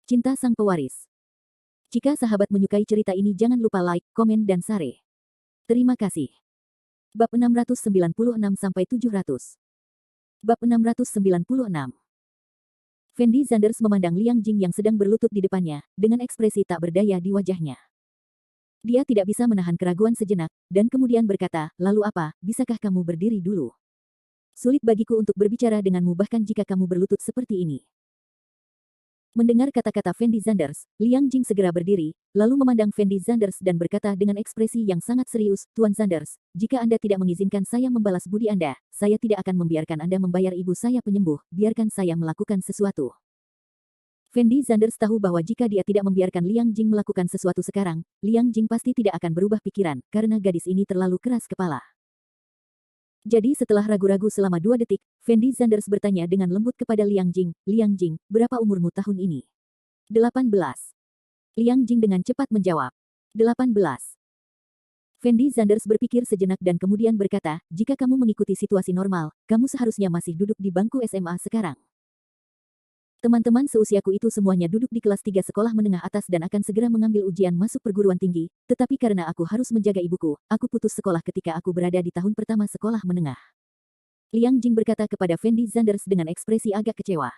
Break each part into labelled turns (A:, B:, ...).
A: Cinta Sang Pewaris. Jika sahabat menyukai cerita ini jangan lupa like, komen dan share. Terima kasih. Bab 696-700. Bab 696. Fendi Zanders memandang Liang Jing yang sedang berlutut di depannya, dengan ekspresi tak berdaya di wajahnya. Dia tidak bisa menahan keraguan sejenak, dan kemudian berkata, lalu apa, bisakah kamu berdiri dulu? Sulit bagiku untuk berbicara denganmu bahkan jika kamu berlutut seperti ini. Mendengar kata-kata Fendi Zanders, Liang Jing segera berdiri, lalu memandang Fendi Zanders dan berkata dengan ekspresi yang sangat serius, Tuan Zanders, jika Anda tidak mengizinkan saya membalas budi Anda, saya tidak akan membiarkan Anda membayar ibu saya penyembuh, biarkan saya melakukan sesuatu. Fendi Zanders tahu bahwa jika dia tidak membiarkan Liang Jing melakukan sesuatu sekarang, Liang Jing pasti tidak akan berubah pikiran, karena gadis ini terlalu keras kepala. Jadi setelah ragu-ragu selama 2 detik, Fendi Zanders bertanya dengan lembut kepada Liang Jing, Liang Jing, berapa umurmu tahun ini? 18. Liang Jing dengan cepat menjawab. 18. Fendi Zanders berpikir sejenak dan kemudian berkata, jika kamu mengikuti situasi normal, kamu seharusnya masih duduk di bangku SMA sekarang. Teman-teman seusiaku itu semuanya duduk di kelas 3 sekolah menengah atas dan akan segera mengambil ujian masuk perguruan tinggi, tetapi karena aku harus menjaga ibuku, aku putus sekolah ketika aku berada di tahun pertama sekolah menengah. Liang Jing berkata kepada Fendi Zanders dengan ekspresi agak kecewa.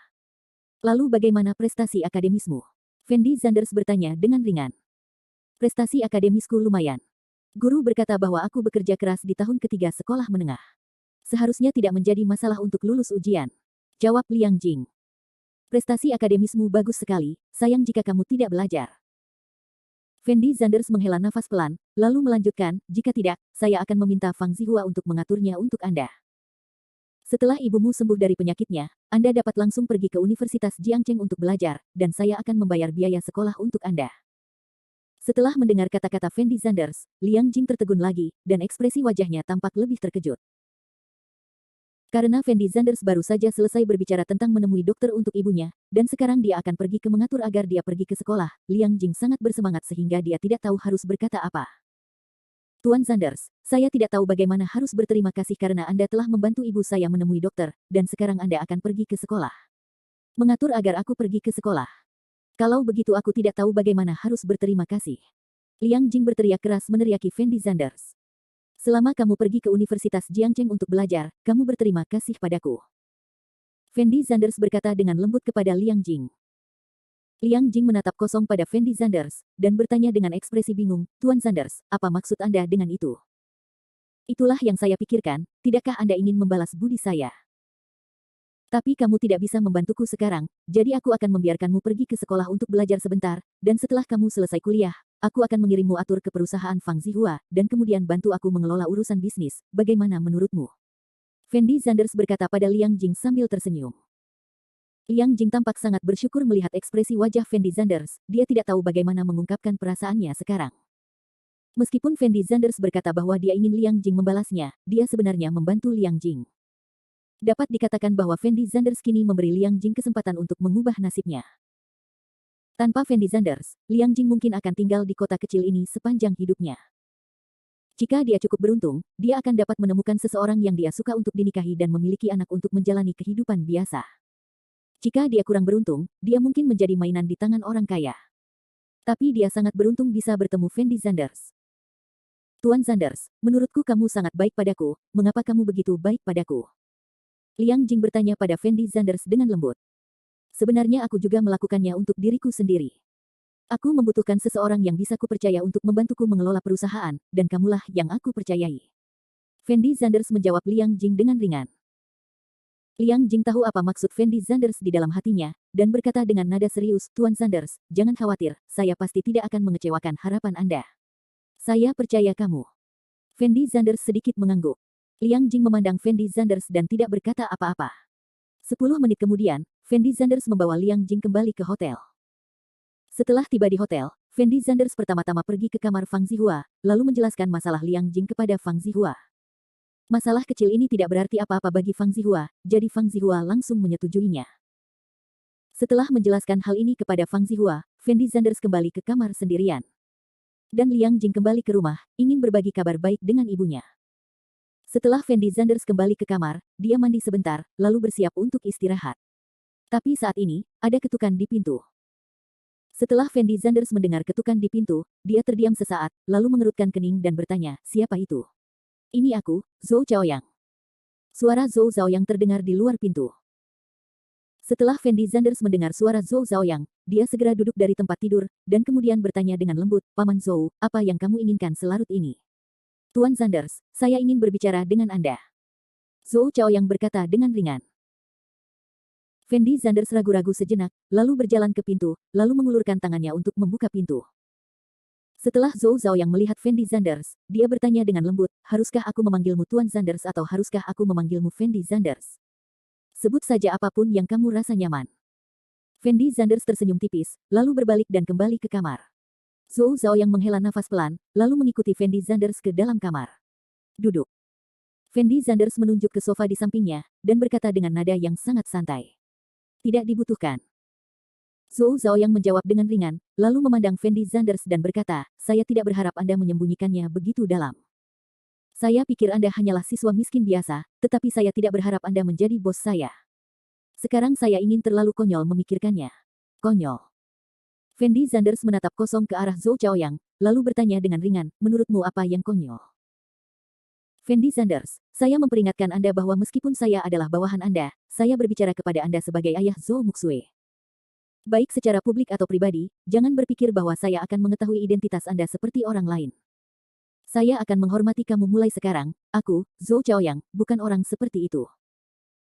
A: Lalu bagaimana prestasi akademismu? Fendi Zanders bertanya dengan ringan. Prestasi akademisku lumayan. Guru berkata bahwa aku bekerja keras di tahun ketiga sekolah menengah. Seharusnya tidak menjadi masalah untuk lulus ujian. Jawab Liang Jing. Prestasi akademismu bagus sekali, sayang jika kamu tidak belajar. Fendi Zanders menghela nafas pelan, lalu melanjutkan, jika tidak, saya akan meminta Fang Zihua untuk mengaturnya untuk Anda. Setelah ibumu sembuh dari penyakitnya, Anda dapat langsung pergi ke Universitas Jiangcheng untuk belajar, dan saya akan membayar biaya sekolah untuk Anda. Setelah mendengar kata-kata Fendi Zanders, Liang Jing tertegun lagi, dan ekspresi wajahnya tampak lebih terkejut. Karena Fendi Zanders baru saja selesai berbicara tentang menemui dokter untuk ibunya, dan sekarang dia akan pergi ke mengatur agar dia pergi ke sekolah, Liang Jing sangat bersemangat sehingga dia tidak tahu harus berkata apa. Tuan Zanders, saya tidak tahu bagaimana harus berterima kasih karena Anda telah membantu ibu saya menemui dokter, dan sekarang Anda akan pergi ke sekolah. Mengatur agar aku pergi ke sekolah. Kalau begitu aku tidak tahu bagaimana harus berterima kasih. Liang Jing berteriak keras meneriaki Fendi Zanders. Selama kamu pergi ke Universitas Jiangcheng untuk belajar, kamu berterima kasih padaku. Fendi Zanders berkata dengan lembut kepada Liang Jing. Liang Jing menatap kosong pada Fendi Zanders, dan bertanya dengan ekspresi bingung, Tuan Zanders, apa maksud Anda dengan itu? Itulah yang saya pikirkan, tidakkah Anda ingin membalas budi saya? Tapi kamu tidak bisa membantuku sekarang, jadi aku akan membiarkanmu pergi ke sekolah untuk belajar sebentar, dan setelah kamu selesai kuliah, aku akan mengirimmu atur ke perusahaan Fang Zihua, dan kemudian bantu aku mengelola urusan bisnis, bagaimana menurutmu? Fendi Zanders berkata pada Liang Jing sambil tersenyum. Liang Jing tampak sangat bersyukur melihat ekspresi wajah Fendi Zanders, dia tidak tahu bagaimana mengungkapkan perasaannya sekarang. Meskipun Fendi Zanders berkata bahwa dia ingin Liang Jing membalasnya, dia sebenarnya membantu Liang Jing. Dapat dikatakan bahwa Fendi Zanders kini memberi Liang Jing kesempatan untuk mengubah nasibnya. Tanpa Fendi Zanders, Liang Jing mungkin akan tinggal di kota kecil ini sepanjang hidupnya. Jika dia cukup beruntung, dia akan dapat menemukan seseorang yang dia suka untuk dinikahi dan memiliki anak untuk menjalani kehidupan biasa. Jika dia kurang beruntung, dia mungkin menjadi mainan di tangan orang kaya. Tapi dia sangat beruntung bisa bertemu Fendi Zanders. Tuan Zanders, menurutku kamu sangat baik padaku, mengapa kamu begitu baik padaku? Liang Jing bertanya pada Fendi Zanders dengan lembut. Sebenarnya aku juga melakukannya untuk diriku sendiri. Aku membutuhkan seseorang yang bisa kupercaya untuk membantuku mengelola perusahaan, dan kamulah yang aku percayai. Fendi Zanders menjawab Liang Jing dengan ringan. Liang Jing tahu apa maksud Fendi Zanders di dalam hatinya, dan berkata dengan nada serius, Tuan Zanders, jangan khawatir, saya pasti tidak akan mengecewakan harapan Anda. Saya percaya kamu. Fendi Zanders sedikit mengangguk. Liang Jing memandang Fendi Zanders dan tidak berkata apa-apa. 10 menit kemudian, Fendi Zanders membawa Liang Jing kembali ke hotel. Setelah tiba di hotel, Fendi Zanders pertama-tama pergi ke kamar Fang Zihua, lalu menjelaskan masalah Liang Jing kepada Fang Zihua. Masalah kecil ini tidak berarti apa-apa bagi Fang Zihua, jadi Fang Zihua langsung menyetujuinya. Setelah menjelaskan hal ini kepada Fang Zihua, Fendi Zanders kembali ke kamar sendirian. Dan Liang Jing kembali ke rumah, ingin berbagi kabar baik dengan ibunya. Setelah Fendi Zanders kembali ke kamar, dia mandi sebentar, lalu bersiap untuk istirahat. Tapi saat ini, ada ketukan di pintu. Setelah Fendi Zanders mendengar ketukan di pintu, dia terdiam sesaat, lalu mengerutkan kening dan bertanya, siapa itu? Ini aku, Zhou Chaoyang. Suara Zhou Zhaoyang terdengar di luar pintu. Setelah Fendi Zanders mendengar suara Zhou Zhaoyang, dia segera duduk dari tempat tidur, dan kemudian bertanya dengan lembut, Paman Zhou, apa yang kamu inginkan selarut ini? Tuan Zanders, saya ingin berbicara dengan Anda. Zhou Chaoyang berkata dengan ringan. Fendi Zanders ragu-ragu sejenak, lalu berjalan ke pintu, lalu mengulurkan tangannya untuk membuka pintu. Setelah Zhou Zhaoyang melihat Fendi Zanders, dia bertanya dengan lembut, haruskah aku memanggilmu Tuan Zanders atau haruskah aku memanggilmu Fendi Zanders? Sebut saja apapun yang kamu rasa nyaman. Fendi Zanders tersenyum tipis, lalu berbalik dan kembali ke kamar. Zhou Zhaoyang menghela nafas pelan, lalu mengikuti Fendi Zanders ke dalam kamar. Duduk. Fendi Zanders menunjuk ke sofa di sampingnya, dan berkata dengan nada yang sangat santai. Tidak dibutuhkan. Zhou Zhaoyang menjawab dengan ringan, lalu memandang Fendi Zanders dan berkata, saya tidak berharap Anda menyembunyikannya begitu dalam. Saya pikir Anda hanyalah siswa miskin biasa, tetapi saya tidak berharap Anda menjadi bos saya. Sekarang saya ingin terlalu konyol memikirkannya. Konyol. Fendi Zanders menatap kosong ke arah Zhou Chaoyang, lalu bertanya dengan ringan, menurutmu apa yang konyol? Fendi Zanders, saya memperingatkan Anda bahwa meskipun saya adalah bawahan Anda, saya berbicara kepada Anda sebagai ayah Zhou Muxue. Baik secara publik atau pribadi, jangan berpikir bahwa saya akan mengetahui identitas Anda seperti orang lain. Saya akan menghormati kamu mulai sekarang, aku, Zhou Chaoyang, bukan orang seperti itu.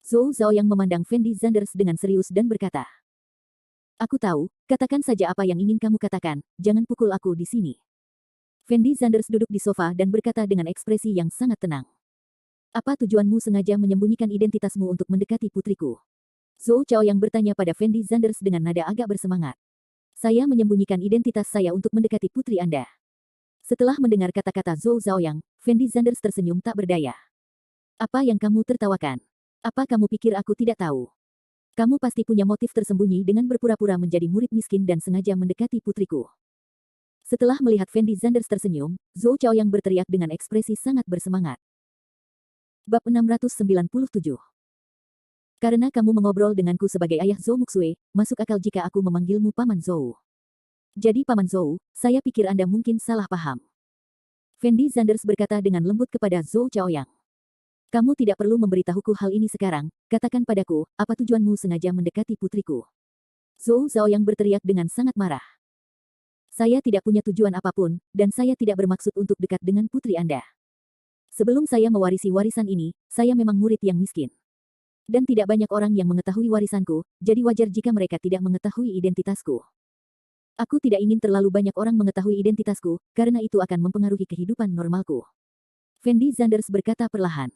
A: Zhou Zhaoyang memandang Fendi Zanders dengan serius dan berkata, aku tahu, katakan saja apa yang ingin kamu katakan, jangan pukul aku di sini. Fendi Zanders duduk di sofa dan berkata dengan ekspresi yang sangat tenang. Apa tujuanmu sengaja menyembunyikan identitasmu untuk mendekati putriku? Zhou Chaoyang bertanya pada Fendi Zanders dengan nada agak bersemangat. Saya menyembunyikan identitas saya untuk mendekati putri Anda. Setelah mendengar kata-kata Zhou Zhaoyang, Fendi Zanders tersenyum tak berdaya. Apa yang kamu tertawakan? Apa kamu pikir aku tidak tahu? Kamu pasti punya motif tersembunyi dengan berpura-pura menjadi murid miskin dan sengaja mendekati putriku. Setelah melihat Fendi Zanders tersenyum, Zhou Chaoyang berteriak dengan ekspresi sangat bersemangat. Bab 697. Karena kamu mengobrol denganku sebagai ayah Zhou Muxue, masuk akal jika aku memanggilmu Paman Zhou. Jadi Paman Zhou, saya pikir Anda mungkin salah paham. Fendi Zanders berkata dengan lembut kepada Zhou Chaoyang. Kamu tidak perlu memberitahuku hal ini sekarang, katakan padaku, apa tujuanmu sengaja mendekati putriku? Zhou Zhaoyang berteriak dengan sangat marah. Saya tidak punya tujuan apapun, dan saya tidak bermaksud untuk dekat dengan putri Anda. Sebelum saya mewarisi warisan ini, saya memang murid yang miskin. Dan tidak banyak orang yang mengetahui warisanku, jadi wajar jika mereka tidak mengetahui identitasku. Aku tidak ingin terlalu banyak orang mengetahui identitasku, karena itu akan mempengaruhi kehidupan normalku. Fendi Zanders berkata perlahan.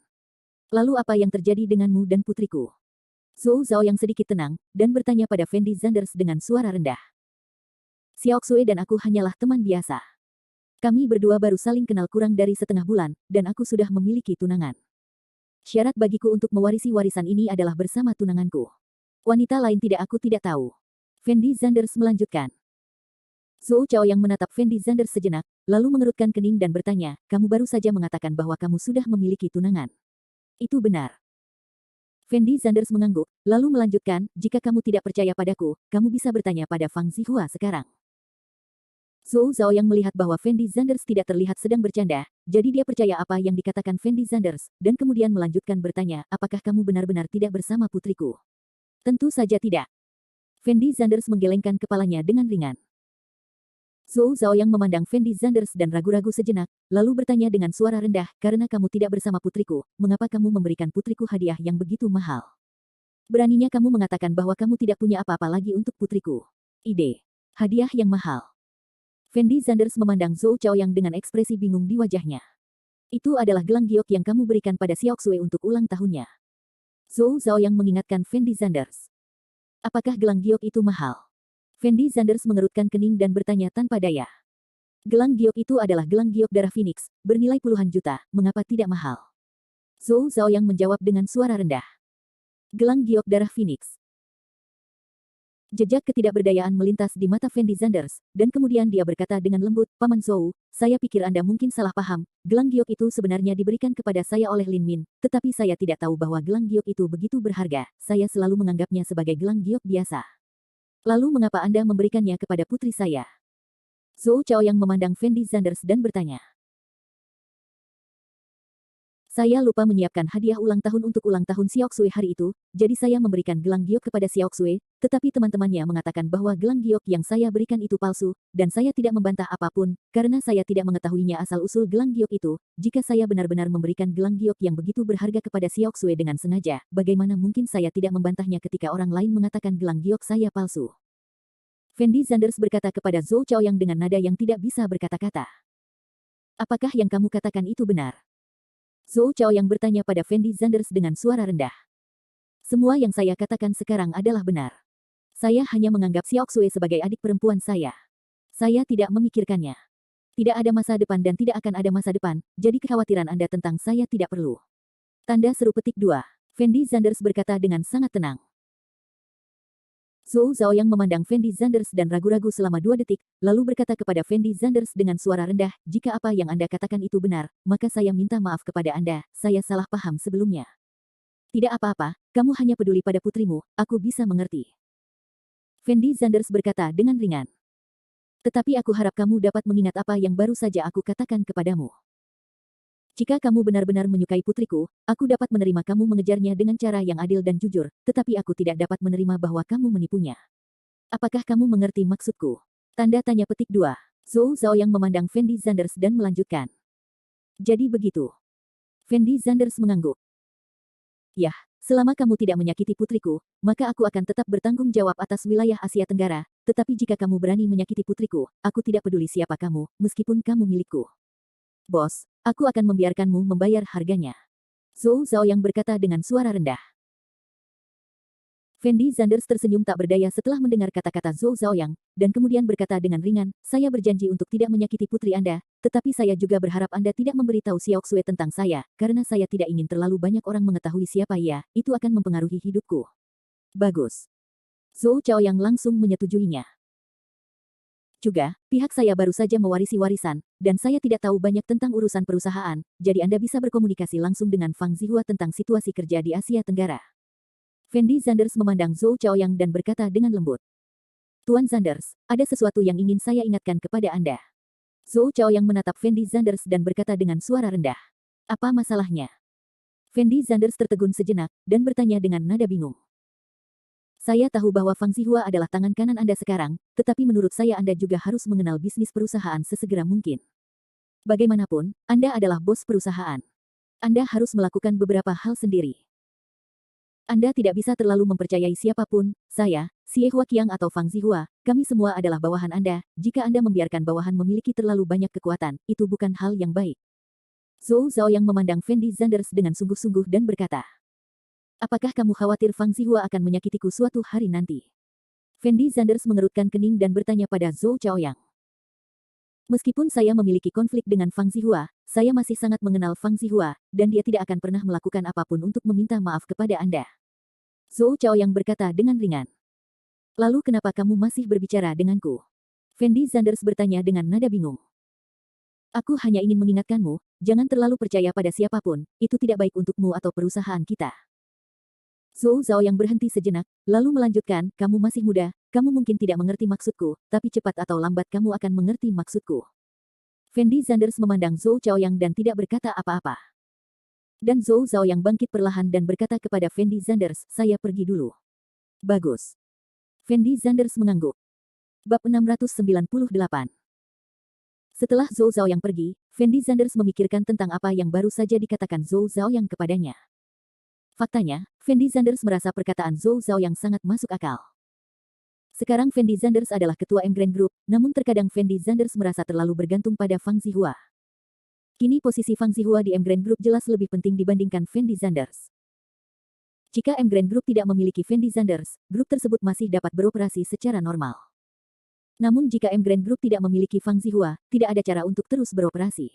A: Lalu apa yang terjadi denganmu dan putriku? Zhou Zhaoyang sedikit tenang, dan bertanya pada Fendi Zanders dengan suara rendah. Xiaoxue dan aku hanyalah teman biasa. Kami berdua baru saling kenal kurang dari setengah bulan, dan aku sudah memiliki tunangan. Syarat bagiku untuk mewarisi warisan ini adalah bersama tunanganku. Wanita lain aku tidak tahu. Fendi Zanders melanjutkan. Zhou Chaoyang menatap Fendi Zanders sejenak, lalu mengerutkan kening dan bertanya, kamu baru saja mengatakan bahwa kamu sudah memiliki tunangan. Itu benar. Fendi Zanders mengangguk, lalu melanjutkan, jika kamu tidak percaya padaku, kamu bisa bertanya pada Fang Zihua sekarang. Zhou Zhaoyang melihat bahwa Fendi Zanders tidak terlihat sedang bercanda, jadi dia percaya apa yang dikatakan Fendi Zanders, dan kemudian melanjutkan bertanya, apakah kamu benar-benar tidak bersama putriku? Tentu saja tidak. Fendi Zanders menggelengkan kepalanya dengan ringan. Zhou Zhaoyang memandang Fendi Zanders dan ragu-ragu sejenak, lalu bertanya dengan suara rendah, karena kamu tidak bersama putriku, mengapa kamu memberikan putriku hadiah yang begitu mahal? Beraninya kamu mengatakan bahwa kamu tidak punya apa-apa lagi untuk putriku. Ide. Hadiah yang mahal. Fendi Zanders memandang Zhou Chaoyang dengan ekspresi bingung di wajahnya. Itu adalah gelang giok yang kamu berikan pada Xiaoxue untuk ulang tahunnya. Zhou Zhaoyang mengingatkan Fendi Zanders. Apakah gelang giok itu mahal? Fendi Zanders mengerutkan kening dan bertanya tanpa daya. Gelang giok itu adalah gelang giok darah Phoenix, bernilai puluhan juta, mengapa tidak mahal? Zhou Zhaoyang menjawab dengan suara rendah. Gelang giok darah Phoenix. Jejak ketidakberdayaan melintas di mata Fendi Zanders, dan kemudian dia berkata dengan lembut, Paman Zhou, saya pikir Anda mungkin salah paham, gelang giok itu sebenarnya diberikan kepada saya oleh Lin Min, tetapi saya tidak tahu bahwa gelang giok itu begitu berharga, saya selalu menganggapnya sebagai gelang giok biasa. Lalu mengapa Anda memberikannya kepada putri saya? Zhou Chaoyang memandang Fendi Zanders dan bertanya. Saya lupa menyiapkan hadiah ulang tahun untuk ulang tahun Xiaoxue hari itu, jadi saya memberikan gelang giok kepada Xiaoxue, tetapi teman-temannya mengatakan bahwa gelang giok yang saya berikan itu palsu, dan saya tidak membantah apapun, karena saya tidak mengetahuinya asal-usul gelang giok itu. Jika saya benar-benar memberikan gelang giok yang begitu berharga kepada Xiaoxue dengan sengaja, bagaimana mungkin saya tidak membantahnya ketika orang lain mengatakan gelang giok saya palsu? Fendi Zanders berkata kepada Zhou Chaoyang dengan nada yang tidak bisa berkata-kata. Apakah yang kamu katakan itu benar? Zhou Chaoyang bertanya pada Fendi Zanders dengan suara rendah. Semua yang saya katakan sekarang adalah benar. Saya hanya menganggap Xiaoxue sebagai adik perempuan saya. Saya tidak memikirkannya. Tidak ada masa depan dan tidak akan ada masa depan, jadi kekhawatiran Anda tentang saya tidak perlu. Tanda seru petik 2. Fendi Zanders berkata dengan sangat tenang. Zhou Zhaoyang memandang Fendi Zanders dan ragu-ragu selama 2 detik, lalu berkata kepada Fendi Zanders dengan suara rendah, jika apa yang Anda katakan itu benar, maka saya minta maaf kepada Anda, saya salah paham sebelumnya. Tidak apa-apa, kamu hanya peduli pada putrimu, aku bisa mengerti. Fendi Zanders berkata dengan ringan. Tetapi aku harap kamu dapat mengingat apa yang baru saja aku katakan kepadamu. Jika kamu benar-benar menyukai putriku, aku dapat menerima kamu mengejarnya dengan cara yang adil dan jujur, tetapi aku tidak dapat menerima bahwa kamu menipunya. Apakah kamu mengerti maksudku? Tanda tanya petik 2. Zhou Zhaoyang memandang Fendi Zanders dan melanjutkan. Jadi begitu. Fendi Zanders mengangguk. Yah, selama kamu tidak menyakiti putriku, maka aku akan tetap bertanggung jawab atas wilayah Asia Tenggara, tetapi jika kamu berani menyakiti putriku, aku tidak peduli siapa kamu, meskipun kamu milikku. Bos, aku akan membiarkanmu membayar harganya. Zhou Zhaoyang berkata dengan suara rendah. Fendi Zanders tersenyum tak berdaya setelah mendengar kata-kata Zhou Zhaoyang, dan kemudian berkata dengan ringan, saya berjanji untuk tidak menyakiti putri Anda, tetapi saya juga berharap Anda tidak memberitahu Xiaoxue tentang saya, karena saya tidak ingin terlalu banyak orang mengetahui siapa ia, itu akan mempengaruhi hidupku. Bagus. Zhou Chaoyang langsung menyetujuinya. Juga, pihak saya baru saja mewarisi warisan, dan saya tidak tahu banyak tentang urusan perusahaan, jadi Anda bisa berkomunikasi langsung dengan Fang Zihua tentang situasi kerja di Asia Tenggara. Fendi Zanders memandang Zhou Chaoyang dan berkata dengan lembut. Tuan Zanders, ada sesuatu yang ingin saya ingatkan kepada Anda. Zhou Chaoyang menatap Fendi Zanders dan berkata dengan suara rendah. Apa masalahnya? Fendi Zanders tertegun sejenak, dan bertanya dengan nada bingung. Saya tahu bahwa Fang Zihua adalah tangan kanan Anda sekarang, tetapi menurut saya Anda juga harus mengenal bisnis perusahaan sesegera mungkin. Bagaimanapun, Anda adalah bos perusahaan. Anda harus melakukan beberapa hal sendiri. Anda tidak bisa terlalu mempercayai siapapun, saya, Xie Huaqiang atau Fang Zihua, kami semua adalah bawahan Anda, jika Anda membiarkan bawahan memiliki terlalu banyak kekuatan, itu bukan hal yang baik. Zhou Zhaoyang memandang Fendi Zanders dengan sungguh-sungguh dan berkata. Apakah kamu khawatir Fang Zihua akan menyakitiku suatu hari nanti? Fendi Zanders mengerutkan kening dan bertanya pada Zhou Chaoyang. Meskipun saya memiliki konflik dengan Fang Zihua, saya masih sangat mengenal Fang Zihua, dan dia tidak akan pernah melakukan apapun untuk meminta maaf kepada Anda. Zhou Chaoyang berkata dengan ringan. Lalu kenapa kamu masih berbicara denganku? Fendi Zanders bertanya dengan nada bingung. Aku hanya ingin mengingatkanmu, jangan terlalu percaya pada siapapun, itu tidak baik untukmu atau perusahaan kita. Zhou Zhaoyang berhenti sejenak, lalu melanjutkan, kamu masih muda, kamu mungkin tidak mengerti maksudku, tapi cepat atau lambat kamu akan mengerti maksudku. Fendi Zanders memandang Zhou Chaoyang dan tidak berkata apa-apa. Dan Zhou Zhaoyang bangkit perlahan dan berkata kepada Fendi Zanders, saya pergi dulu. Bagus. Fendi Zanders mengangguk. Bab 698. Setelah Zhou Zhaoyang pergi, Fendi Zanders memikirkan tentang apa yang baru saja dikatakan Zhou Zhaoyang kepadanya. Faktanya, Fendi Zanders merasa perkataan Zhou Zhaoyang sangat masuk akal. Sekarang Fendi Zanders adalah ketua Emgrand Group, namun terkadang Fendi Zanders merasa terlalu bergantung pada Fang Zihua. Kini posisi Fang Zihua di Emgrand Group jelas lebih penting dibandingkan Fendi Zanders. Jika Emgrand Group tidak memiliki Fendi Zanders, grup tersebut masih dapat beroperasi secara normal. Namun jika Emgrand Group tidak memiliki Fang Zihua, tidak ada cara untuk terus beroperasi.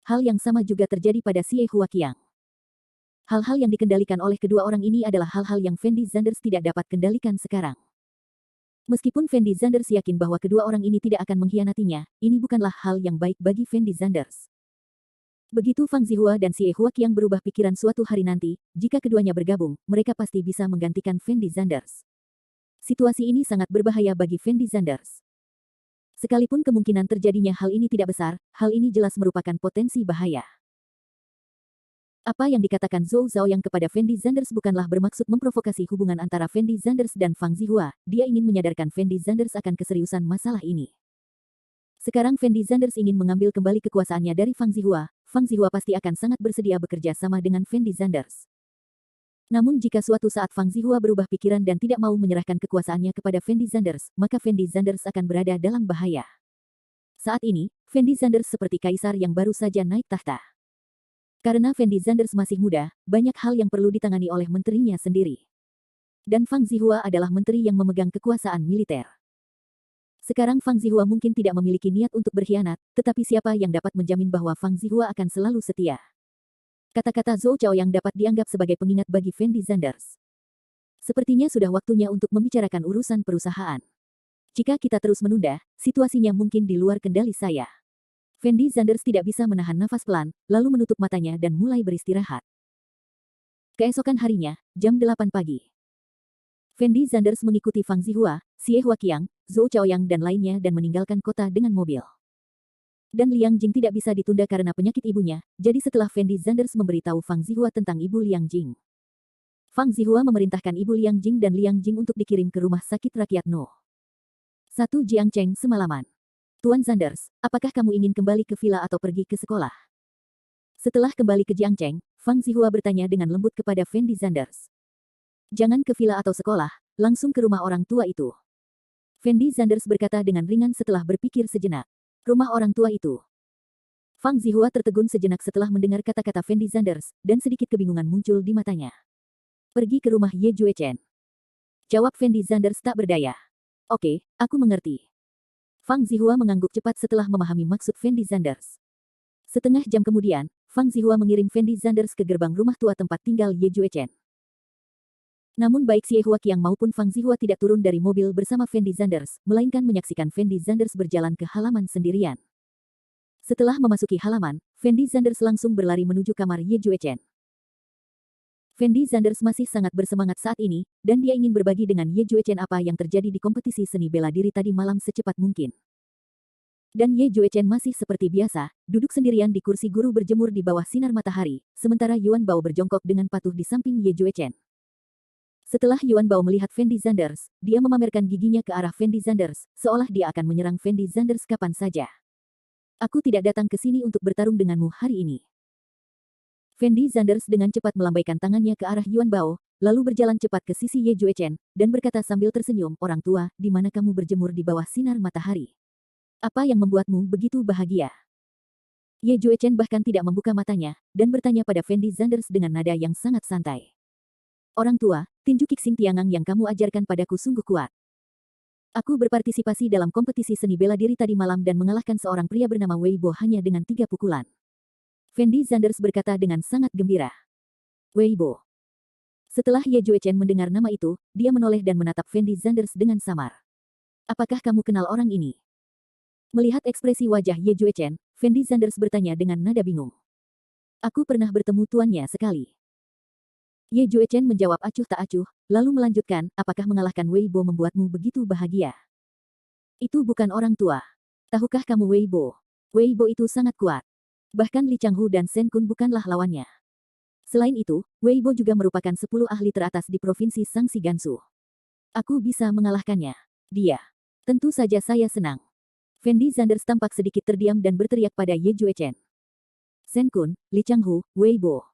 A: Hal yang sama juga terjadi pada Xie Huaqiang. Hal-hal yang dikendalikan oleh kedua orang ini adalah hal-hal yang Fendi Zanders tidak dapat kendalikan sekarang. Meskipun Fendi Zanders yakin bahwa kedua orang ini tidak akan mengkhianatinya, ini bukanlah hal yang baik bagi Fendi Zanders. Begitu Fang Zihua dan Xie Huaqiang berubah pikiran suatu hari nanti, jika keduanya bergabung, mereka pasti bisa menggantikan Fendi Zanders. situasi ini sangat berbahaya bagi Fendi Zanders. Sekalipun kemungkinan terjadinya hal ini tidak besar, hal ini jelas merupakan potensi bahaya. Apa yang dikatakan Zhou Zhaoyang kepada Fendi Zanders bukanlah bermaksud memprovokasi hubungan antara Fendi Zanders dan Fang Zihua, dia ingin menyadarkan Fendi Zanders akan keseriusan masalah ini. Sekarang Fendi Zanders ingin mengambil kembali kekuasaannya dari Fang Zihua pasti akan sangat bersedia bekerja sama dengan Fendi Zanders. Namun jika suatu saat Fang Zihua berubah pikiran dan tidak mau menyerahkan kekuasaannya kepada Fendi Zanders, maka Fendi Zanders akan berada dalam bahaya. Saat ini, Fendi Zanders seperti kaisar yang baru saja naik tahta. Karena Fendi Zanders masih muda, banyak hal yang perlu ditangani oleh menterinya sendiri. Dan Fang Zihua adalah menteri yang memegang kekuasaan militer. Sekarang Fang Zihua mungkin tidak memiliki niat untuk berkhianat, tetapi siapa yang dapat menjamin bahwa Fang Zihua akan selalu setia? Kata-kata Zhou Zhaoyang dapat dianggap sebagai pengingat bagi Fendi Zanders. Sepertinya sudah waktunya untuk membicarakan urusan perusahaan. Jika kita terus menunda, situasinya mungkin di luar kendali saya. Fendi Zanders tidak bisa menahan nafas pelan, lalu menutup matanya dan mulai beristirahat. Keesokan harinya, jam 8 pagi. Fendi Zanders mengikuti Fang Zihua, Xie Huaqiang, Zhou Zhaoyang dan lainnya dan meninggalkan kota dengan mobil. Dan Liang Jing tidak bisa ditunda karena penyakit ibunya, jadi setelah Fendi Zanders memberitahu Fang Zihua tentang ibu Liang Jing. Fang Zihua memerintahkan ibu Liang Jing dan Liang Jing untuk dikirim ke rumah sakit rakyat No. 1 Jiangcheng semalaman. Tuan Zanders, apakah kamu ingin kembali ke villa atau pergi ke sekolah? Setelah kembali ke Jiangcheng, Fang Zihua bertanya dengan lembut kepada Fendi Zanders. Jangan ke villa atau sekolah, langsung ke rumah orang tua itu. Fendi Zanders berkata dengan ringan setelah berpikir sejenak. Rumah orang tua itu. Fang Zihua tertegun sejenak setelah mendengar kata-kata Fendi Zanders, dan sedikit kebingungan muncul di matanya. Pergi ke rumah Ye Juechen. Jawab Fendi Zanders tak berdaya. Oke, aku mengerti. Fang Zihua mengangguk cepat setelah memahami maksud Fendi Zanders. Setengah jam kemudian, Fang Zihua mengirim Fendi Zanders ke gerbang rumah tua tempat tinggal Ye Juechen. Namun baik Xie Huaqiang maupun Fang Zihua tidak turun dari mobil bersama Fendi Zanders, melainkan menyaksikan Fendi Zanders berjalan ke halaman sendirian. Setelah memasuki halaman, Fendi Zanders langsung berlari menuju kamar Ye Juechen. Fendi Zanders masih sangat bersemangat saat ini, dan dia ingin berbagi dengan Ye Juechen apa yang terjadi di kompetisi seni bela diri tadi malam secepat mungkin. Dan Ye Juechen masih seperti biasa, duduk sendirian di kursi guru berjemur di bawah sinar matahari, sementara Yuan Bao berjongkok dengan patuh di samping Ye Juechen. Setelah Yuan Bao melihat Fendi Zanders, dia memamerkan giginya ke arah Fendi Zanders, seolah dia akan menyerang Fendi Zanders kapan saja. Aku tidak datang ke sini untuk bertarung denganmu hari ini. Fendi Zanders dengan cepat melambaikan tangannya ke arah Yuan Bao, lalu berjalan cepat ke sisi Ye Juechen, dan berkata sambil tersenyum, orang tua, di mana kamu berjemur di bawah sinar matahari? Apa yang membuatmu begitu bahagia? Ye Juechen bahkan tidak membuka matanya, dan bertanya pada Fendi Zanders dengan nada yang sangat santai. Orang tua, tinju Kixing Tiangang yang kamu ajarkan padaku sungguh kuat. Aku berpartisipasi dalam kompetisi seni bela diri tadi malam dan mengalahkan seorang pria bernama Wei Bo hanya dengan 3 pukulan. Fendi Zanders berkata dengan sangat gembira. Wei Bo. Setelah Ye Juechen mendengar nama itu, dia menoleh dan menatap Fendi Zanders dengan samar. Apakah kamu kenal orang ini? Melihat ekspresi wajah Ye Juechen, Fendi Zanders bertanya dengan nada bingung. Aku pernah bertemu tuannya sekali. Ye Juechen menjawab acuh tak acuh, lalu melanjutkan, apakah mengalahkan Wei Bo membuatmu begitu bahagia? Itu bukan orang tua. Tahukah kamu Wei Bo? Wei Bo itu sangat kuat. Bahkan Li Changhu dan Shen Kun bukanlah lawannya. Selain itu, Wei Bo juga merupakan 10 ahli teratas di provinsi Sangxi Gansu. Aku bisa mengalahkannya. Dia. Tentu saja saya senang. Fendi Zanders tampak sedikit terdiam dan berteriak pada Ye Juechen. Shen Kun, Li Changhu, Wei Bo.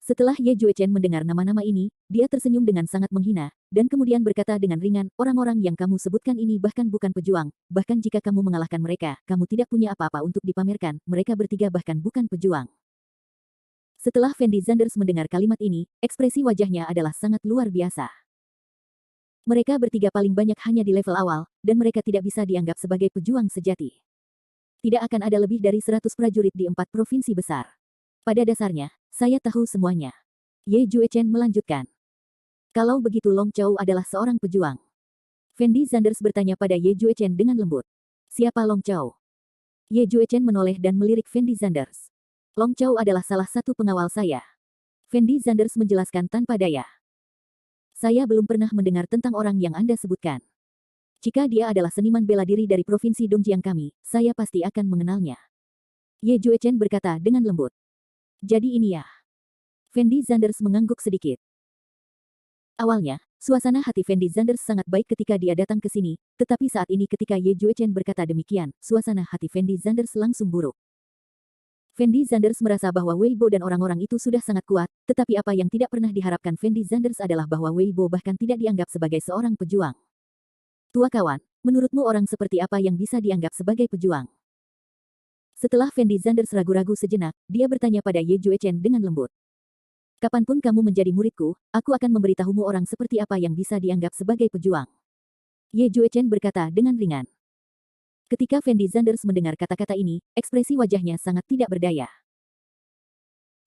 A: Setelah Ye Juechen mendengar nama-nama ini, dia tersenyum dengan sangat menghina, dan kemudian berkata dengan ringan, orang-orang yang kamu sebutkan ini bahkan bukan pejuang, bahkan jika kamu mengalahkan mereka, kamu tidak punya apa-apa untuk dipamerkan, mereka bertiga bahkan bukan pejuang. Setelah Fendi Zanders mendengar kalimat ini, ekspresi wajahnya adalah sangat luar biasa. Mereka bertiga paling banyak hanya di level awal, dan mereka tidak bisa dianggap sebagai pejuang sejati. Tidak akan ada lebih dari 100 prajurit di 4 provinsi besar. Pada dasarnya, saya tahu semuanya. Ye Juechen melanjutkan. Kalau begitu Long Chou adalah seorang pejuang. Fendi Zanders bertanya pada Ye Juechen dengan lembut. Siapa Long Chou? Ye Juechen menoleh dan melirik Fendi Zanders. Long Chou adalah salah satu pengawal saya. Fendi Zanders menjelaskan tanpa daya. Saya belum pernah mendengar tentang orang yang Anda sebutkan. Jika dia adalah seniman bela diri dari provinsi Dongjiang kami, saya pasti akan mengenalnya. Ye Juechen berkata dengan lembut. Jadi ini ya. Fendi Zanders mengangguk sedikit. Awalnya, suasana hati Fendi Zanders sangat baik ketika dia datang ke sini, tetapi saat ini ketika Ye Juechen berkata demikian, suasana hati Fendi Zanders langsung buruk. Fendi Zanders merasa bahwa Weibo dan orang-orang itu sudah sangat kuat, tetapi apa yang tidak pernah diharapkan Fendi Zanders adalah bahwa Weibo bahkan tidak dianggap sebagai seorang pejuang. Tua kawan, menurutmu orang seperti apa yang bisa dianggap sebagai pejuang? Setelah Fendi Zanders ragu-ragu sejenak, dia bertanya pada Ye Juechen dengan lembut. Kapanpun kamu menjadi muridku, aku akan memberitahumu orang seperti apa yang bisa dianggap sebagai pejuang. Ye Juechen berkata dengan ringan. Ketika Fendi Zanders mendengar kata-kata ini, ekspresi wajahnya sangat tidak berdaya.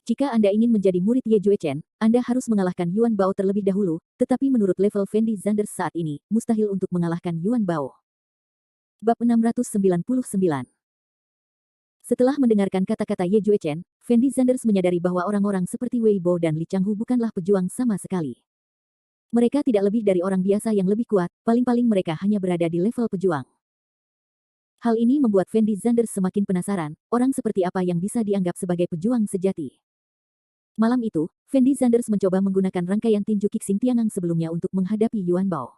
A: Jika Anda ingin menjadi murid Ye Juechen, Anda harus mengalahkan Yuan Bao terlebih dahulu, tetapi menurut level Fendi Zanders saat ini, mustahil untuk mengalahkan Yuan Bao. Bab 699. Setelah mendengarkan kata-kata Ye Juechen, Fendi Zanders menyadari bahwa orang-orang seperti Weibo dan Li Changhu bukanlah pejuang sama sekali. Mereka tidak lebih dari orang biasa yang lebih kuat, paling-paling mereka hanya berada di level pejuang. Hal ini membuat Fendi Zanders semakin penasaran, orang seperti apa yang bisa dianggap sebagai pejuang sejati. Malam itu, Fendi Zanders mencoba menggunakan rangkaian tinju Kixing Tiangang sebelumnya untuk menghadapi Yuan Bao.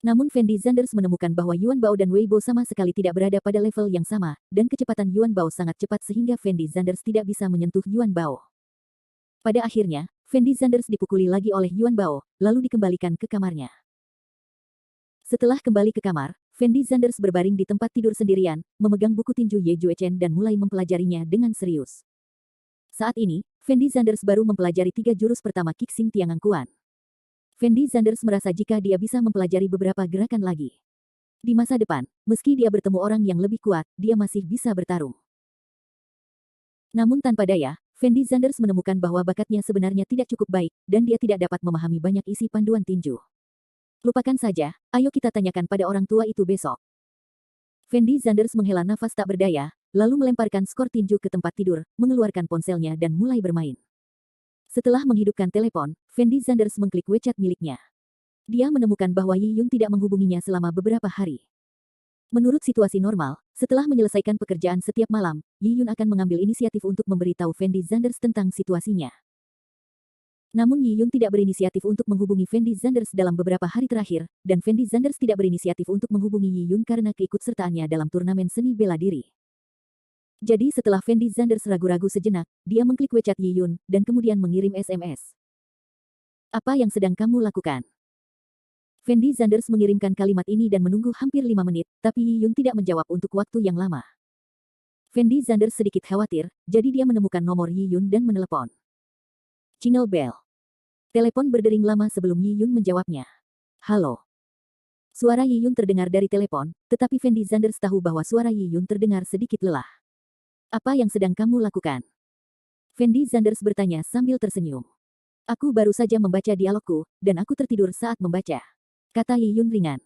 A: Namun Fendi Zanders menemukan bahwa Yuan Bao dan Weibo sama sekali tidak berada pada level yang sama, dan kecepatan Yuan Bao sangat cepat sehingga Fendi Zanders tidak bisa menyentuh Yuan Bao. Pada akhirnya, Fendi Zanders dipukuli lagi oleh Yuan Bao, lalu dikembalikan ke kamarnya. Setelah kembali ke kamar, Fendi Zanders berbaring di tempat tidur sendirian, memegang buku tinju Ye Juechen dan mulai mempelajarinya dengan serius. Saat ini, Fendi Zanders baru mempelajari 3 jurus pertama Kixing Tiangang Kuan. Fendi Zanders merasa jika dia bisa mempelajari beberapa gerakan lagi. Di masa depan, meski dia bertemu orang yang lebih kuat, dia masih bisa bertarung. Namun tanpa daya, Fendi Zanders menemukan bahwa bakatnya sebenarnya tidak cukup baik, dan dia tidak dapat memahami banyak isi panduan tinju. Lupakan saja, ayo kita tanyakan pada orang tua itu besok. Fendi Zanders menghela nafas tak berdaya, lalu melemparkan skor tinju ke tempat tidur, mengeluarkan ponselnya dan mulai bermain. Setelah menghidupkan telepon, Fendi Zanders mengklik WeChat miliknya. Dia menemukan bahwa Yi Yun tidak menghubunginya selama beberapa hari. Menurut situasi normal, setelah menyelesaikan pekerjaan setiap malam, Yi Yun akan mengambil inisiatif untuk memberitahu Fendi Zanders tentang situasinya. Namun Yi Yun tidak berinisiatif untuk menghubungi Fendi Zanders dalam beberapa hari terakhir, dan Fendi Zanders tidak berinisiatif untuk menghubungi Yi Yun karena keikutsertaannya dalam turnamen seni bela diri. Jadi setelah Fendi Zanders ragu-ragu sejenak, dia mengklik WeChat Yi Yun, dan kemudian mengirim SMS. Apa yang sedang kamu lakukan? Fendi Zanders mengirimkan kalimat ini dan menunggu hampir 5 menit, tapi Yi Yun tidak menjawab untuk waktu yang lama. Fendi Zanders sedikit khawatir, jadi dia menemukan nomor Yi Yun dan menelepon. Jingle bell. Telepon berdering lama sebelum Yi Yun menjawabnya. Halo. Suara Yi Yun terdengar dari telepon, tetapi Fendi Zanders tahu bahwa suara Yi Yun terdengar sedikit lelah. Apa yang sedang kamu lakukan? Fendi Zanders bertanya sambil tersenyum. Aku baru saja membaca dialogku, dan aku tertidur saat membaca. Kata Yi Yun ringan.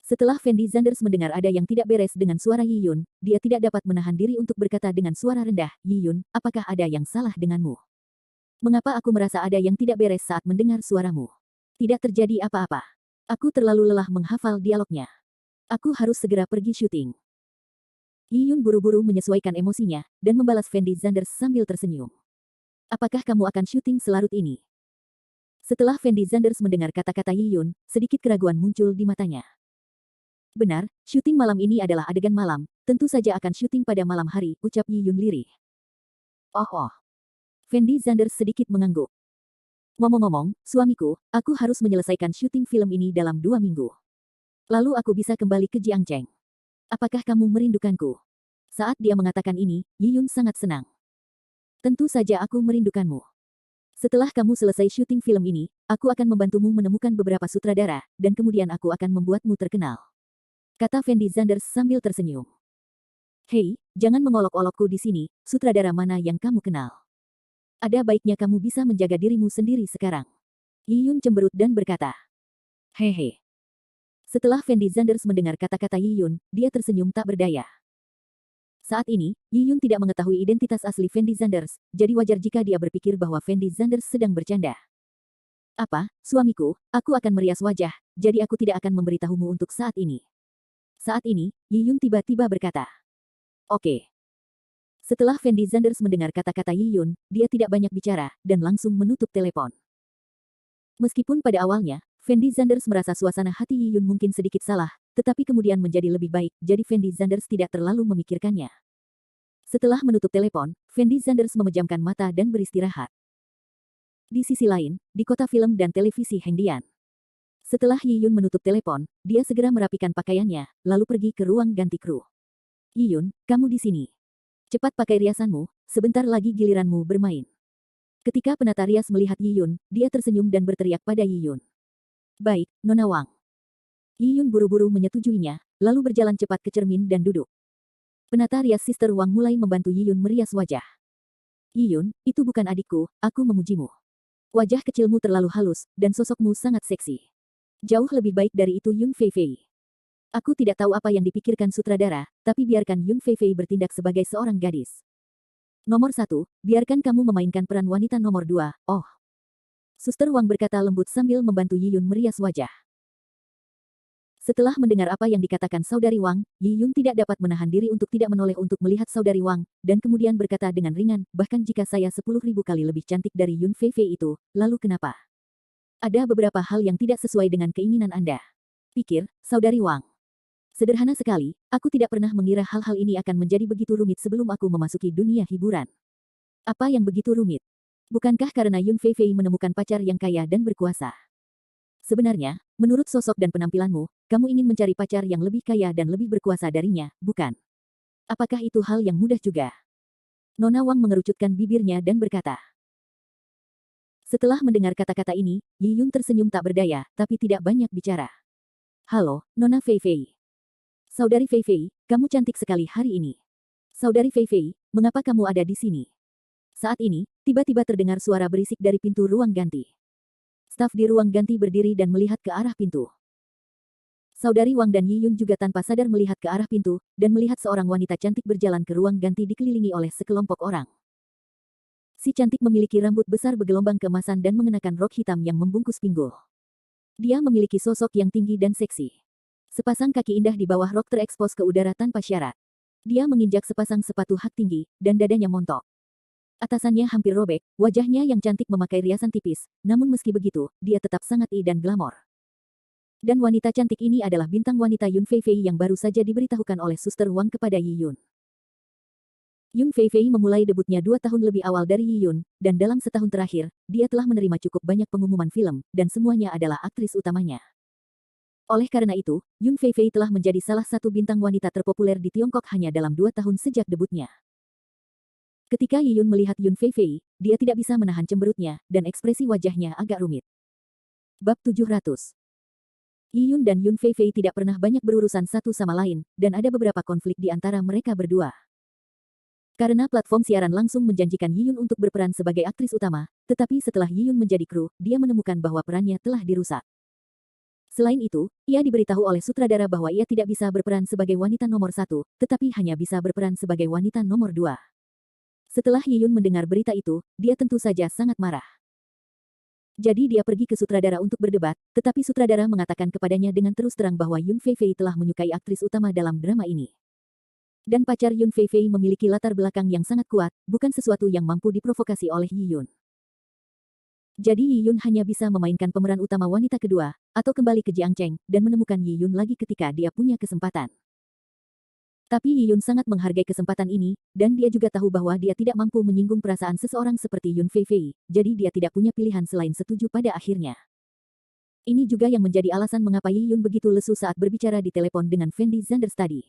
A: Setelah Fendi Zanders mendengar ada yang tidak beres dengan suara Yi Yun, dia tidak dapat menahan diri untuk berkata dengan suara rendah, Yi Yun, apakah ada yang salah denganmu? Mengapa aku merasa ada yang tidak beres saat mendengar suaramu? Tidak terjadi apa-apa. Aku terlalu lelah menghafal dialognya. Aku harus segera pergi syuting. Yi Yun buru-buru menyesuaikan emosinya, dan membalas Fendi Zanders sambil tersenyum. Apakah kamu akan syuting selarut ini? Setelah Fendi Zanders mendengar kata-kata Yi Yun, sedikit keraguan muncul di matanya. Benar, syuting malam ini adalah adegan malam, tentu saja akan syuting pada malam hari, ucap Yi Yun lirih. Oh. Fendi Zanders sedikit mengangguk. Ngomong-ngomong, suamiku, aku harus menyelesaikan syuting film ini dalam 2 minggu. Lalu aku bisa kembali ke Jiangcheng. Apakah kamu merindukanku? Saat dia mengatakan ini, Yi Yun sangat senang. Tentu saja aku merindukanmu. Setelah kamu selesai syuting film ini, aku akan membantumu menemukan beberapa sutradara, dan kemudian aku akan membuatmu terkenal. Kata Fendi Zanders sambil tersenyum. Hei, jangan mengolok-olokku di sini, sutradara mana yang kamu kenal? Ada baiknya kamu bisa menjaga dirimu sendiri sekarang. Yi Yun cemberut dan berkata. Hehe. Setelah Fendi Zanders mendengar kata-kata Yi Yun, dia tersenyum tak berdaya. Saat ini, Yi Yun tidak mengetahui identitas asli Fendi Zanders, jadi wajar jika dia berpikir bahwa Fendi Zanders sedang bercanda. Apa, suamiku, aku akan merias wajah, jadi aku tidak akan memberitahumu untuk saat ini. Saat ini, Yi Yun tiba-tiba berkata. Oke. Setelah Fendi Zanders mendengar kata-kata Yi Yun, dia tidak banyak bicara, dan langsung menutup telepon. Meskipun pada awalnya, Fendi Zanders merasa suasana hati Yi Yun mungkin sedikit salah, tetapi kemudian menjadi lebih baik, jadi Fendi Zanders tidak terlalu memikirkannya. Setelah menutup telepon, Fendi Zanders memejamkan mata dan beristirahat. Di sisi lain, di kota film dan televisi Hengdian. Setelah Yi Yun menutup telepon, dia segera merapikan pakaiannya, lalu pergi ke ruang ganti kru. Yi Yun, kamu di sini. Cepat pakai riasanmu, sebentar lagi giliranmu bermain. Ketika penata rias melihat Yi Yun, dia tersenyum dan berteriak pada Yi Yun. Baik, Nona Wang. Yi Yun buru-buru menyetujuinya, lalu berjalan cepat ke cermin dan duduk. Penata rias Sister Wang mulai membantu Yi Yun merias wajah. Yi Yun, itu bukan adikku, aku memujimu. Wajah kecilmu terlalu halus, dan sosokmu sangat seksi. Jauh lebih baik dari itu Yun Feifei. Aku tidak tahu apa yang dipikirkan sutradara, tapi biarkan Yun Feifei bertindak sebagai seorang gadis. Nomor 1, biarkan kamu memainkan peran wanita nomor 2, oh. Suster Wang berkata lembut sambil membantu Yi Yun merias wajah. Setelah mendengar apa yang dikatakan Saudari Wang, Yi Yun tidak dapat menahan diri untuk tidak menoleh untuk melihat Saudari Wang, dan kemudian berkata dengan ringan, bahkan jika saya 10.000 kali lebih cantik dari Yun Feifei itu, lalu kenapa? Ada beberapa hal yang tidak sesuai dengan keinginan Anda. Pikir, Saudari Wang. Sederhana sekali, aku tidak pernah mengira hal-hal ini akan menjadi begitu rumit sebelum aku memasuki dunia hiburan. Apa yang begitu rumit? Bukankah karena Yun Feifei menemukan pacar yang kaya dan berkuasa? Sebenarnya, menurut sosok dan penampilanmu, kamu ingin mencari pacar yang lebih kaya dan lebih berkuasa darinya, bukan? Apakah itu hal yang mudah juga? Nona Wang mengerucutkan bibirnya dan berkata. Setelah mendengar kata-kata ini, Yi Yun tersenyum tak berdaya, tapi tidak banyak bicara. Halo, Nona Feifei. Saudari Feifei, kamu cantik sekali hari ini. Saudari Feifei, mengapa kamu ada di sini? Saat ini, tiba-tiba terdengar suara berisik dari pintu ruang ganti. Staf di ruang ganti berdiri dan melihat ke arah pintu. Saudari Wang dan Yi Yun juga tanpa sadar melihat ke arah pintu, dan melihat seorang wanita cantik berjalan ke ruang ganti dikelilingi oleh sekelompok orang. Si cantik memiliki rambut besar bergelombang keemasan dan mengenakan rok hitam yang membungkus pinggul. Dia memiliki sosok yang tinggi dan seksi. Sepasang kaki indah di bawah rok terekspos ke udara tanpa syarat. Dia menginjak sepasang sepatu hak tinggi, dan dadanya montok. Atasannya hampir robek, wajahnya yang cantik memakai riasan tipis, namun meski begitu, dia tetap sangat dan glamor. Dan wanita cantik ini adalah bintang wanita Yun Feifei yang baru saja diberitahukan oleh Suster Wang kepada Yi Yun. Yun Feifei memulai debutnya 2 tahun lebih awal dari Yi Yun, dan dalam setahun terakhir, dia telah menerima cukup banyak pengumuman film, dan semuanya adalah aktris utamanya. Oleh karena itu, Yun Feifei telah menjadi salah satu bintang wanita terpopuler di Tiongkok hanya dalam 2 tahun sejak debutnya. Ketika Yi Yun melihat Yun Feifei, dia tidak bisa menahan cemberutnya, dan ekspresi wajahnya agak rumit. Bab 700. Yi Yun dan Yun Feifei tidak pernah banyak berurusan satu sama lain, dan ada beberapa konflik di antara mereka berdua. Karena platform siaran langsung menjanjikan Yi Yun untuk berperan sebagai aktris utama, tetapi setelah Yi Yun menjadi kru, dia menemukan bahwa perannya telah dirusak. Selain itu, ia diberitahu oleh sutradara bahwa ia tidak bisa berperan sebagai wanita nomor 1, tetapi hanya bisa berperan sebagai wanita nomor 2. Setelah Yi Yun mendengar berita itu, dia tentu saja sangat marah. Jadi dia pergi ke sutradara untuk berdebat, tetapi sutradara mengatakan kepadanya dengan terus terang bahwa Yun Feifei telah menyukai aktris utama dalam drama ini. Dan pacar Yun Feifei memiliki latar belakang yang sangat kuat, bukan sesuatu yang mampu diprovokasi oleh Yi Yun. Jadi Yi Yun hanya bisa memainkan pemeran utama wanita kedua, atau kembali ke Jiangcheng, dan menemukan Yi Yun lagi ketika dia punya kesempatan. Tapi Yi Yun sangat menghargai kesempatan ini, dan dia juga tahu bahwa dia tidak mampu menyinggung perasaan seseorang seperti Yun Feifei, jadi dia tidak punya pilihan selain setuju pada akhirnya. Ini juga yang menjadi alasan mengapa Yi Yun begitu lesu saat berbicara di telepon dengan Fendi Zanders tadi.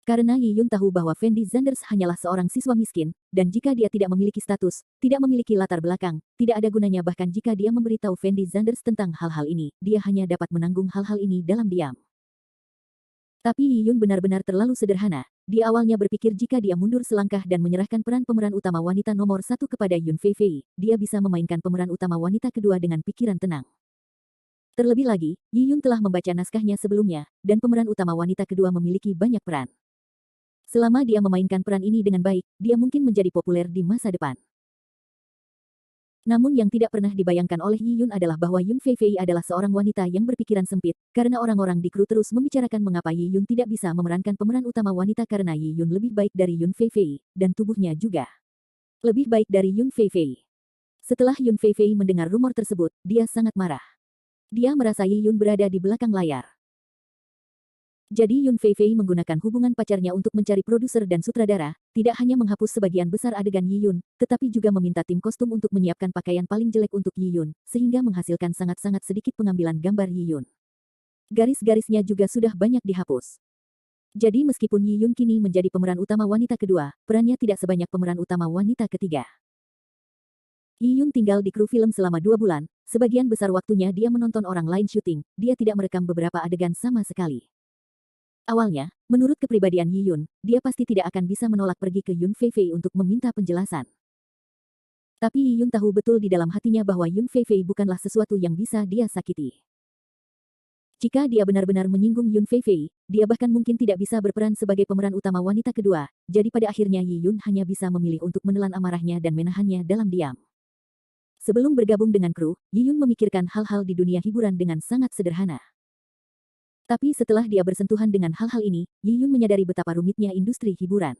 A: Karena Yi Yun tahu bahwa Fendi Zanders hanyalah seorang siswa miskin, dan jika dia tidak memiliki status, tidak memiliki latar belakang, tidak ada gunanya bahkan jika dia memberitahu Fendi Zanders tentang hal-hal ini, dia hanya dapat menanggung hal-hal ini dalam diam. Tapi Yi Yun benar-benar terlalu sederhana, dia awalnya berpikir jika dia mundur selangkah dan menyerahkan peran pemeran utama wanita nomor 1 kepada Yun Feifei, dia bisa memainkan pemeran utama wanita kedua dengan pikiran tenang. Terlebih lagi, Yi Yun telah membaca naskahnya sebelumnya, dan pemeran utama wanita kedua memiliki banyak peran. Selama dia memainkan peran ini dengan baik, dia mungkin menjadi populer di masa depan. Namun yang tidak pernah dibayangkan oleh Yi Yun adalah bahwa Yun Feifei adalah seorang wanita yang berpikiran sempit, karena orang-orang di kru terus membicarakan mengapa Yi Yun tidak bisa memerankan pemeran utama wanita karena Yi Yun lebih baik dari Yun Feifei, dan tubuhnya juga lebih baik dari Yun Feifei. Setelah Yun Feifei mendengar rumor tersebut, dia sangat marah. Dia merasa Yi Yun berada di belakang layar. Jadi Yun Feifei menggunakan hubungan pacarnya untuk mencari produser dan sutradara, tidak hanya menghapus sebagian besar adegan Yi Yun, tetapi juga meminta tim kostum untuk menyiapkan pakaian paling jelek untuk Yi Yun, sehingga menghasilkan sangat-sangat sedikit pengambilan gambar Yi Yun. Garis-garisnya juga sudah banyak dihapus. Jadi meskipun Yi Yun kini menjadi pemeran utama wanita kedua, perannya tidak sebanyak pemeran utama wanita ketiga. Yi Yun tinggal di kru film selama 2 bulan, sebagian besar waktunya dia menonton orang lain syuting, dia tidak merekam beberapa adegan sama sekali. Awalnya, menurut kepribadian Yi Yun, dia pasti tidak akan bisa menolak pergi ke Yun Feifei untuk meminta penjelasan. Tapi Yi Yun tahu betul di dalam hatinya bahwa Yun Feifei bukanlah sesuatu yang bisa dia sakiti. Jika dia benar-benar menyinggung Yun Feifei, dia bahkan mungkin tidak bisa berperan sebagai pemeran utama wanita kedua, jadi pada akhirnya Yi Yun hanya bisa memilih untuk menelan amarahnya dan menahannya dalam diam. Sebelum bergabung dengan kru, Yi Yun memikirkan hal-hal di dunia hiburan dengan sangat sederhana. Tapi setelah dia bersentuhan dengan hal-hal ini, Yi Yun menyadari betapa rumitnya industri hiburan.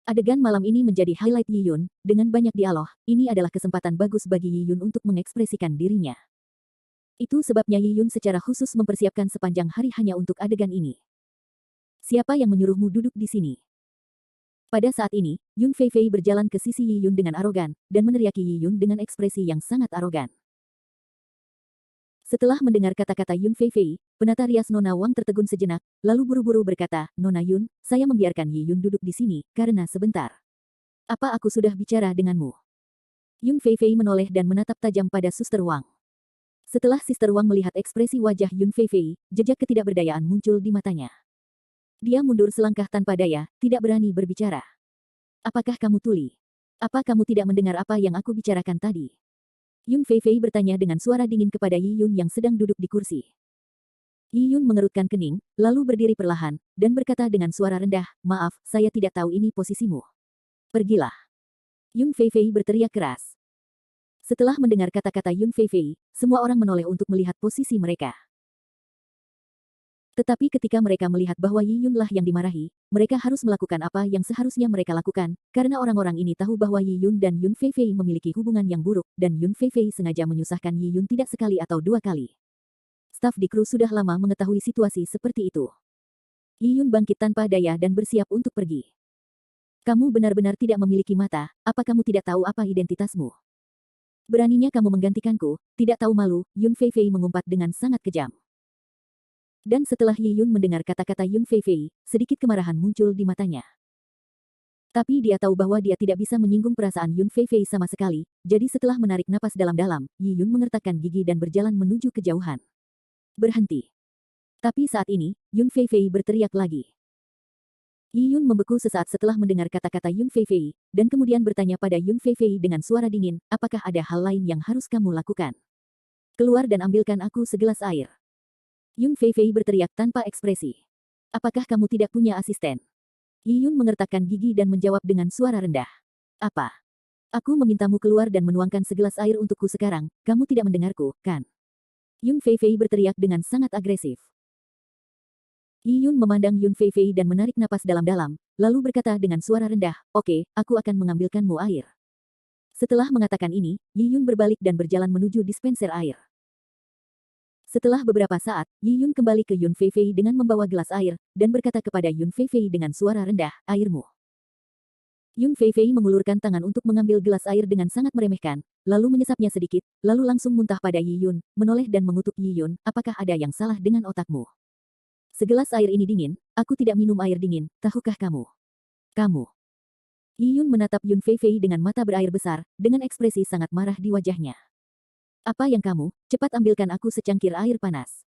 A: Adegan malam ini menjadi highlight Yi Yun, dengan banyak dialog, ini adalah kesempatan bagus bagi Yi Yun untuk mengekspresikan dirinya. Itu sebabnya Yi Yun secara khusus mempersiapkan sepanjang hari hanya untuk adegan ini. Siapa yang menyuruhmu duduk di sini? Pada saat ini, Yun Feifei berjalan ke sisi Yi Yun dengan arogan, dan meneriaki Yi Yun dengan ekspresi yang sangat arogan. Setelah mendengar kata-kata Yun Feifei, penata rias Nona Wang tertegun sejenak, lalu buru-buru berkata, Nona Yun, saya membiarkan Yi Yun duduk di sini, karena sebentar. Apa aku sudah bicara denganmu? Yun Feifei menoleh dan menatap tajam pada Suster Wang. Setelah Sister Wang melihat ekspresi wajah Yun Feifei, jejak ketidakberdayaan muncul di matanya. Dia mundur selangkah tanpa daya, tidak berani berbicara. Apakah kamu tuli? Apa kamu tidak mendengar apa yang aku bicarakan tadi? Yun Feifei bertanya dengan suara dingin kepada Yi Yun yang sedang duduk di kursi. Yi Yun mengerutkan kening, lalu berdiri perlahan, dan berkata dengan suara rendah, maaf, saya tidak tahu ini posisimu. Pergilah. Yun Feifei berteriak keras. Setelah mendengar kata-kata Yun Feifei, semua orang menoleh untuk melihat posisi mereka. Tetapi ketika mereka melihat bahwa Yi Yun lah yang dimarahi, mereka harus melakukan apa yang seharusnya mereka lakukan, karena orang-orang ini tahu bahwa Yi Yun dan Yun Feifei memiliki hubungan yang buruk, dan Yun Feifei sengaja menyusahkan Yi Yun tidak sekali atau 2 kali. Staf di kru sudah lama mengetahui situasi seperti itu. Yi Yun bangkit tanpa daya dan bersiap untuk pergi. Kamu benar-benar tidak memiliki mata, apa kamu tidak tahu apa identitasmu? Beraninya kamu menggantikanku, tidak tahu malu, Yun Feifei mengumpat dengan sangat kejam. Dan setelah Yi Yun mendengar kata-kata Yun Feifei, sedikit kemarahan muncul di matanya. Tapi dia tahu bahwa dia tidak bisa menyinggung perasaan Yun Feifei sama sekali, jadi setelah menarik napas dalam-dalam, Yi Yun mengertakkan gigi dan berjalan menuju kejauhan. Berhenti. Tapi saat ini, Yun Feifei berteriak lagi. Yi Yun membeku sesaat setelah mendengar kata-kata Yun Feifei, dan kemudian bertanya pada Yun Feifei dengan suara dingin, apakah ada hal lain yang harus kamu lakukan? Keluar dan ambilkan aku segelas air. Yun Feifei berteriak tanpa ekspresi. Apakah kamu tidak punya asisten? Yi Yun mengertakkan gigi dan menjawab dengan suara rendah. Apa? Aku memintamu keluar dan menuangkan segelas air untukku sekarang, kamu tidak mendengarku, kan? Yun Feifei berteriak dengan sangat agresif. Yi Yun memandang Yun Feifei dan menarik napas dalam-dalam, lalu berkata dengan suara rendah, oke, aku akan mengambilkanmu air. Setelah mengatakan ini, Yi Yun berbalik dan berjalan menuju dispenser air. Setelah beberapa saat, Yi Yun kembali ke Yun Feifei dengan membawa gelas air, dan berkata kepada Yun Feifei dengan suara rendah, airmu. Yun Feifei mengulurkan tangan untuk mengambil gelas air dengan sangat meremehkan, lalu menyesapnya sedikit, lalu langsung muntah pada Yi Yun, menoleh dan mengutuk Yi Yun, apakah ada yang salah dengan otakmu? Segelas air ini dingin, aku tidak minum air dingin, tahukah kamu? Kamu. Yi Yun menatap Yun Feifei dengan mata berair besar, dengan ekspresi sangat marah di wajahnya. Apa yang kamu, cepat ambilkan aku secangkir air panas.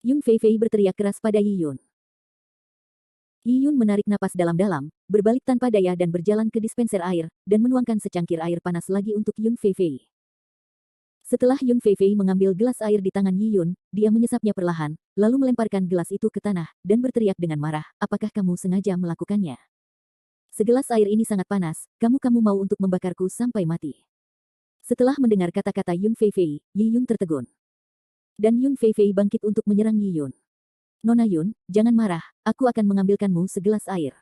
A: Yun Feifei berteriak keras pada Yi Yun. Yi Yun menarik napas dalam-dalam, berbalik tanpa daya dan berjalan ke dispenser air, dan menuangkan secangkir air panas lagi untuk Yun Feifei. Setelah Yun Feifei mengambil gelas air di tangan Yi Yun, dia menyesapnya perlahan, lalu melemparkan gelas itu ke tanah, dan berteriak dengan marah, apakah kamu sengaja melakukannya? Segelas air ini sangat panas, kamu mau untuk membakarku sampai mati. Setelah mendengar kata-kata Yun Feifei, Yi Yun tertegun. Dan Yun Feifei bangkit untuk menyerang Yi Yun. Nona Yun, jangan marah, aku akan mengambilkanmu segelas air.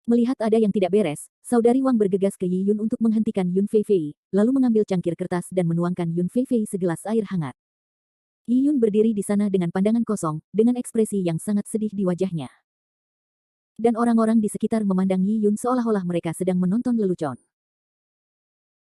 A: Melihat ada yang tidak beres, saudari Wang bergegas ke Yi Yun untuk menghentikan Yun Feifei, lalu mengambil cangkir kertas dan menuangkan Yun Feifei segelas air hangat. Yi Yun berdiri di sana dengan pandangan kosong, dengan ekspresi yang sangat sedih di wajahnya. Dan orang-orang di sekitar memandang Yi Yun seolah-olah mereka sedang menonton lelucon.